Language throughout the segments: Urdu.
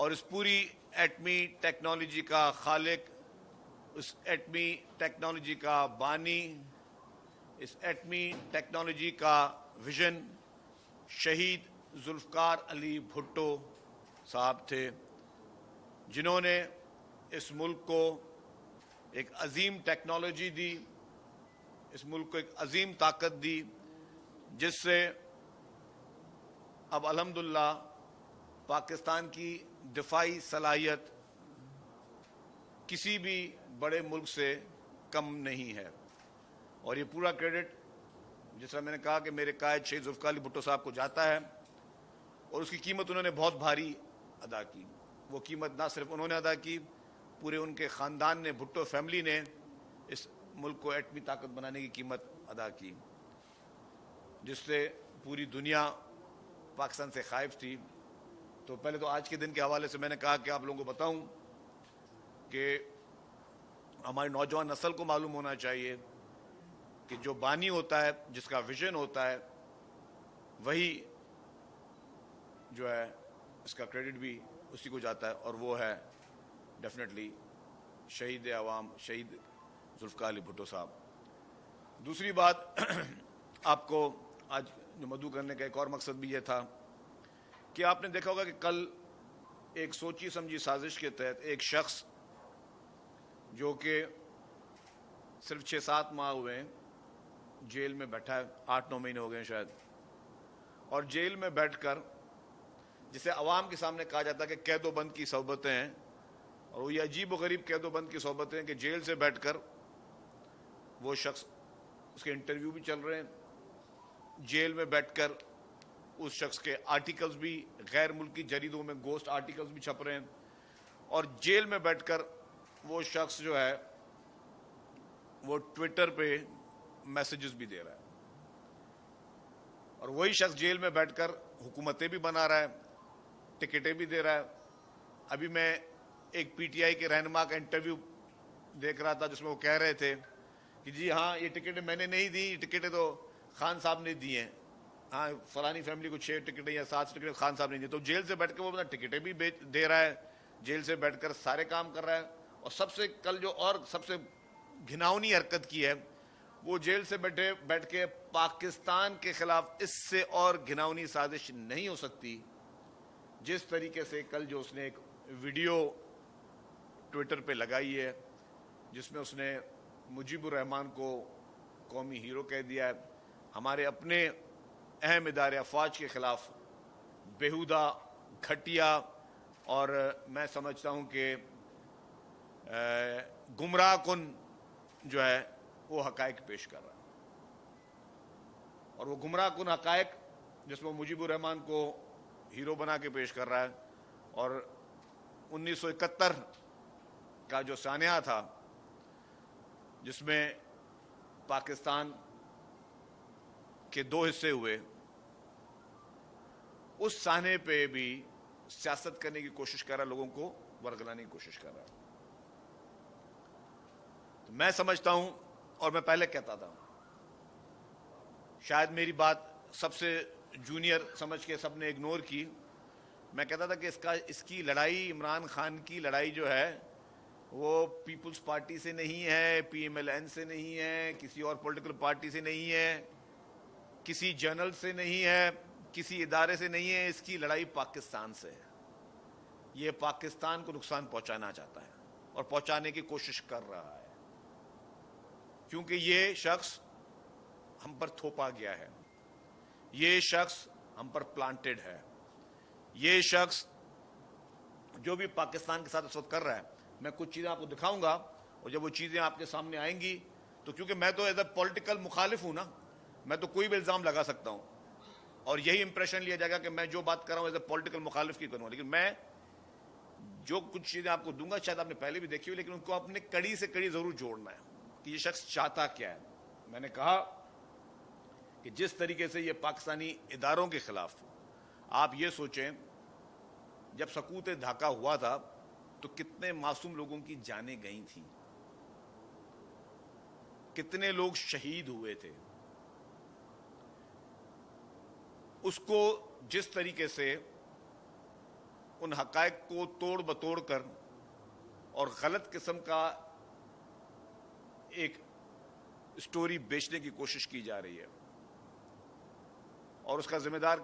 اور اس پوری ایٹمی ٹیکنالوجی کا خالق، اس ایٹمی ٹیکنالوجی کا بانی، اس ایٹمی ٹیکنالوجی کا ویژن شہید ذوالفقار علی بھٹو صاحب تھے، جنہوں نے اس ملک کو ایک عظیم ٹیکنالوجی دی، اس ملک کو ایک عظیم طاقت دی، جس سے اب الحمدللہ پاکستان کی دفاعی صلاحیت کسی بھی بڑے ملک سے کم نہیں ہے۔ اور یہ پورا کریڈٹ، جس طرح میں نے کہا کہ میرے قائد شہید ذوالفقار علی بھٹو صاحب کو جاتا ہے، اور اس کی قیمت انہوں نے بہت بھاری ادا کی۔ وہ قیمت نہ صرف انہوں نے ادا کی، پورے ان کے خاندان نے، بھٹو فیملی نے اس ملک کو ایٹمی طاقت بنانے کی قیمت ادا کی، جس سے پوری دنیا پاکستان سے خائف تھی۔ تو پہلے تو آج کے دن کے حوالے سے میں نے کہا کہ آپ لوگوں کو بتاؤں کہ ہماری نوجوان نسل کو معلوم ہونا چاہیے کہ جو بانی ہوتا ہے، جس کا ویژن ہوتا ہے، وہی جو ہے اس کا کریڈٹ بھی اسی کو جاتا ہے، اور وہ ہے ڈیفینیٹلی شہید عوام، شہید ذوالفقار علی بھٹو صاحب۔ دوسری بات، آپ کو آج جو مدعو کرنے کا ایک اور مقصد بھی یہ تھا کہ آپ نے دیکھا ہوگا کہ کل ایک سوچی سمجھی سازش کے تحت ایک شخص جو کہ صرف 6-7 ماہ ہوئے ہیں جیل میں بیٹھا ہے، 8-9 مہینے ہو گئے ہیں شاید، اور جیل میں بیٹھ کر جسے عوام کے سامنے کہا جاتا ہے کہ قید و بند کی صحبتیں ہیں، اور وہ یہ عجیب و غریب قید و بند کی صحبتیں ہیں کہ جیل سے بیٹھ کر وہ شخص، اس کے انٹرویو بھی چل رہے ہیں، جیل میں بیٹھ کر اس شخص کے آرٹیکلز بھی غیر ملکی جریدوں میں گوسٹ آرٹیکلز بھی چھپ رہے ہیں، اور جیل میں بیٹھ کر وہ شخص جو ہے وہ ٹویٹر پہ میسیجز بھی دے رہا ہے، اور وہی شخص جیل میں بیٹھ کر حکومتیں بھی بنا رہا ہے، ٹکٹیں بھی دے رہا ہے۔ ابھی میں ایک پی ٹی آئی کے رہنما کا انٹرویو دیکھ رہا تھا جس میں وہ کہہ رہے تھے کہ جی ہاں، یہ ٹکٹیں میں نے نہیں دی، یہ ٹکٹیں تو خان صاحب نے دی ہیں، ہاں فلانی فیملی کو 6 ٹکٹیں یا 7 ٹکٹیں خان صاحب نے دی۔ تو جیل سے بیٹھ کے وہ اپنا ٹکٹیں بھی دے رہا ہے، جیل سے بیٹھ کر سارے کام کر رہا ہے، اور سب سے کل جو اور سب سے گھناؤنی حرکت کی ہے، وہ جیل سے بیٹھ کے پاکستان کے خلاف اس سے اور گھناؤنی سازش نہیں ہو سکتی جس طریقے سے کل جو اس نے ایک ویڈیو ٹویٹر پہ لگائی ہے، جس میں اس نے مجیب الرحمان کو قومی ہیرو کہہ دیا ہے، ہمارے اپنے اہم ادارے افواج کے خلاف بیہودہ، گھٹیا اور میں سمجھتا ہوں کہ گمراہ کن جو ہے وہ حقائق پیش کر رہا ہے، اور وہ گمراہ کن حقائق جس میں مجیب الرحمان کو ہیرو بنا کے پیش کر رہا ہے، اور 1971 کا جو سانحہ تھا جس میں پاکستان کے 2 حصے ہوئے، اس سانحے پہ بھی سیاست کرنے کی کوشش کر رہا ہے، لوگوں کو ورگلانے کی کوشش کر رہا ہے۔ تو میں سمجھتا ہوں، اور میں پہلے کہتا تھا، شاید میری بات سب سے جونیئر سمجھ کے سب نے اگنور کی، میں کہتا تھا کہ اس کی لڑائی، عمران خان کی لڑائی جو ہے وہ پیپلز پارٹی سے نہیں ہے، پی ایم ایل این سے نہیں ہے، کسی اور پولیٹیکل پارٹی سے نہیں ہے، کسی جرنل سے نہیں ہے، کسی ادارے سے نہیں ہے، اس کی لڑائی پاکستان سے ہے۔ یہ پاکستان کو نقصان پہنچانا چاہتا ہے اور پہنچانے کی کوشش کر رہا ہے، کیونکہ یہ شخص ہم پر تھوپا گیا ہے، یہ شخص ہم پر پلانٹڈ ہے، یہ شخص جو بھی پاکستان کے ساتھ اس وقت کر رہا ہے۔ میں کچھ چیزیں آپ کو دکھاؤں گا، اور جب وہ چیزیں آپ کے سامنے آئیں گی تو کیونکہ میں تو ایز اے پولیٹیکل مخالف ہوں نا، میں تو کوئی بھی الزام لگا سکتا ہوں، اور یہی امپریشن لیا جائے گا کہ میں جو بات کر رہا ہوں ایز اے پولیٹیکل مخالف کی کروں، لیکن میں جو کچھ چیزیں آپ کو دوں گا شاید آپ نے پہلے بھی دیکھی ہوئی، لیکن ان کو آپ نے کڑی سے کڑی ضرور جوڑنا ہے کہ یہ شخص چاہتا کیا ہے۔ میں نے کہا کہ جس طریقے سے یہ پاکستانی اداروں کے خلاف، آپ یہ سوچیں جب سقوط ڈھاکہ ہوا تھا تو کتنے معصوم لوگوں کی جانیں گئی تھیں، کتنے لوگ شہید ہوئے تھے، اس کو جس طریقے سے ان حقائق کو توڑ بتوڑ کر اور غلط قسم کا ایک سٹوری بیچنے کی کوشش کی جا رہی ہے اور اس کا ذمہ دار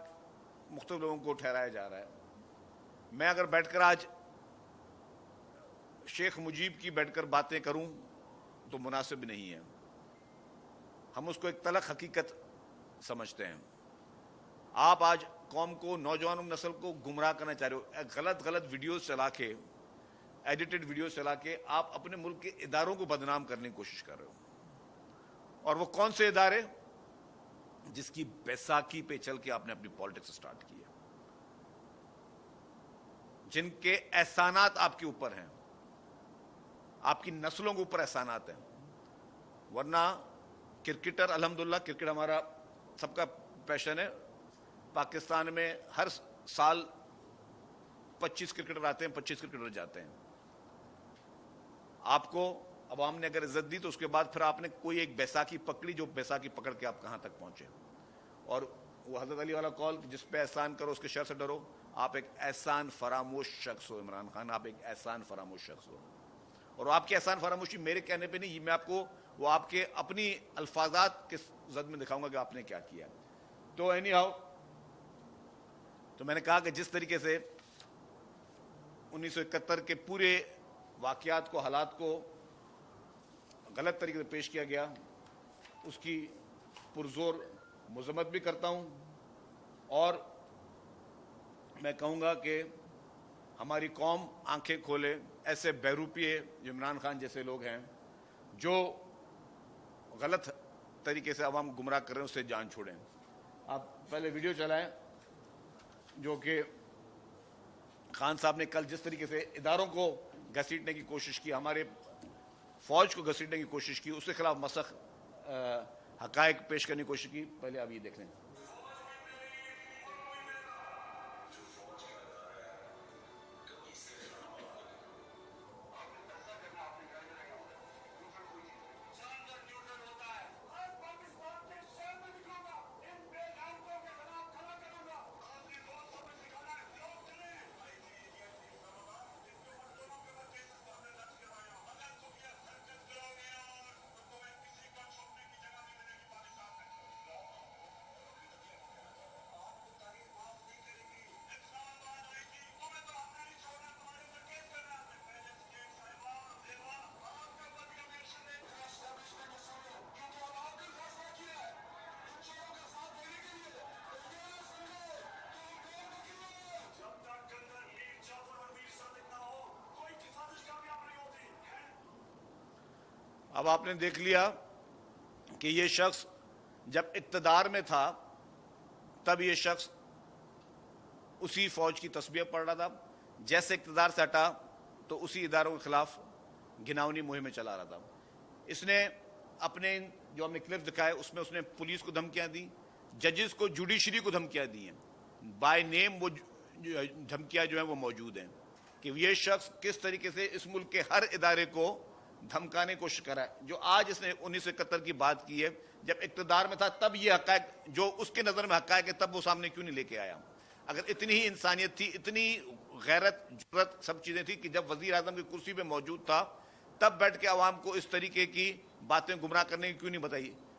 مختلف لوگوں کو ٹھہرایا جا رہا ہے۔ میں اگر بیٹھ کر آج شیخ مجیب کی بیٹھ کر باتیں کروں تو مناسب نہیں ہے۔ ہم اس کو ایک تلخ حقیقت سمجھتے ہیں۔ آپ آج قوم کو، نوجوان نسل کو گمراہ کرنا چاہ رہے ہو، غلط ویڈیوز چلا کے، ایڈیٹڈ ویڈیوز چلا کے آپ اپنے ملک کے اداروں کو بدنام کرنے کی کوشش کر رہے ہو۔ اور وہ کون سے ادارے جس کی بیساکھی پہ چل کے آپ نے اپنی پالیٹکس سٹارٹ کی ہے، جن کے احسانات آپ کے اوپر ہیں، آپ کی نسلوں کے اوپر احسانات ہیں۔ ورنہ کرکٹر، الحمدللہ کرکٹ ہمارا سب کا پیشن ہے، پاکستان میں ہر سال 25 کرکٹر آتے ہیں، 25 کرکٹر جاتے ہیں۔ آپ کو عوام نے اگر عزت دی تو اس کے بعد پھر آپ نے کوئی ایک بیساکھی پکڑی، جو بیساکھی پکڑ کے آپ کہاں تک پہنچے۔ اور وہ حضرت علی والا قول، جس پہ احسان کرو اس کے شر سے ڈرو۔ آپ ایک احسان فراموش شخص ہو عمران خان، آپ ایک احسان فراموش شخص ہو۔ اور آپ کی احسان فراموشی میرے کہنے پہ نہیں، یہ میں آپ کو وہ آپ کے اپنی الفاظات کے زد میں دکھاؤں گا کہ آپ نے کیا کیا۔ تو اینی ہاؤ، تو میں نے کہا کہ جس طریقے سے 1971 کے پورے واقعات کو، حالات کو غلط طریقے سے پیش کیا گیا، اس کی پرزور مذمت بھی کرتا ہوں، اور میں کہوں گا کہ ہماری قوم آنکھیں کھولے، ایسے بہروپیے جو عمران خان جیسے لوگ ہیں جو غلط طریقے سے عوام گمراہ کر رہے ہیں، اس سے جان چھوڑیں۔ آپ پہلے ویڈیو چلائیں جو کہ خان صاحب نے کل جس طریقے سے اداروں کو گھسیٹنے کی کوشش کی، ہمارے فوج کو گھسیٹنے کی کوشش کی، اس کے خلاف مسخ حقائق پیش کرنے کی کوشش کی۔ پہلے آپ یہ دیکھ لیں۔ اب آپ نے دیکھ لیا کہ یہ شخص جب اقتدار میں تھا تب یہ شخص اسی فوج کی تسبیح پڑھ رہا تھا، جیسے اقتدار سے ہٹا تو اسی اداروں کے خلاف گھناؤنی مہمیں چلا رہا تھا۔ اس نے اپنے جو ہم نے کلپ دکھائے اس میں اس نے پولیس کو دھمکیاں دی، ججز کو، جوڈیشری کو دھمکیاں دی ہیں، بائی نیم وہ دھمکیاں جو ہیں وہ موجود ہیں کہ یہ شخص کس طریقے سے اس ملک کے ہر ادارے کو دھمکانے کو کوشش کرا ہے۔ جو آج اس نے 1971 کی بات کی ہے، جب اقتدار میں تھا تب یہ حقائق جو اس کے نظر میں حقائق ہے تب وہ سامنے کیوں نہیں لے کے آیا؟ اگر اتنی ہی انسانیت تھی، اتنی غیرت، جرت، سب چیزیں تھی کہ جب وزیر اعظم کی کرسی پہ موجود تھا تب بیٹھ کے عوام کو اس طریقے کی باتیں گمراہ کرنے کی کیوں نہیں بتائی؟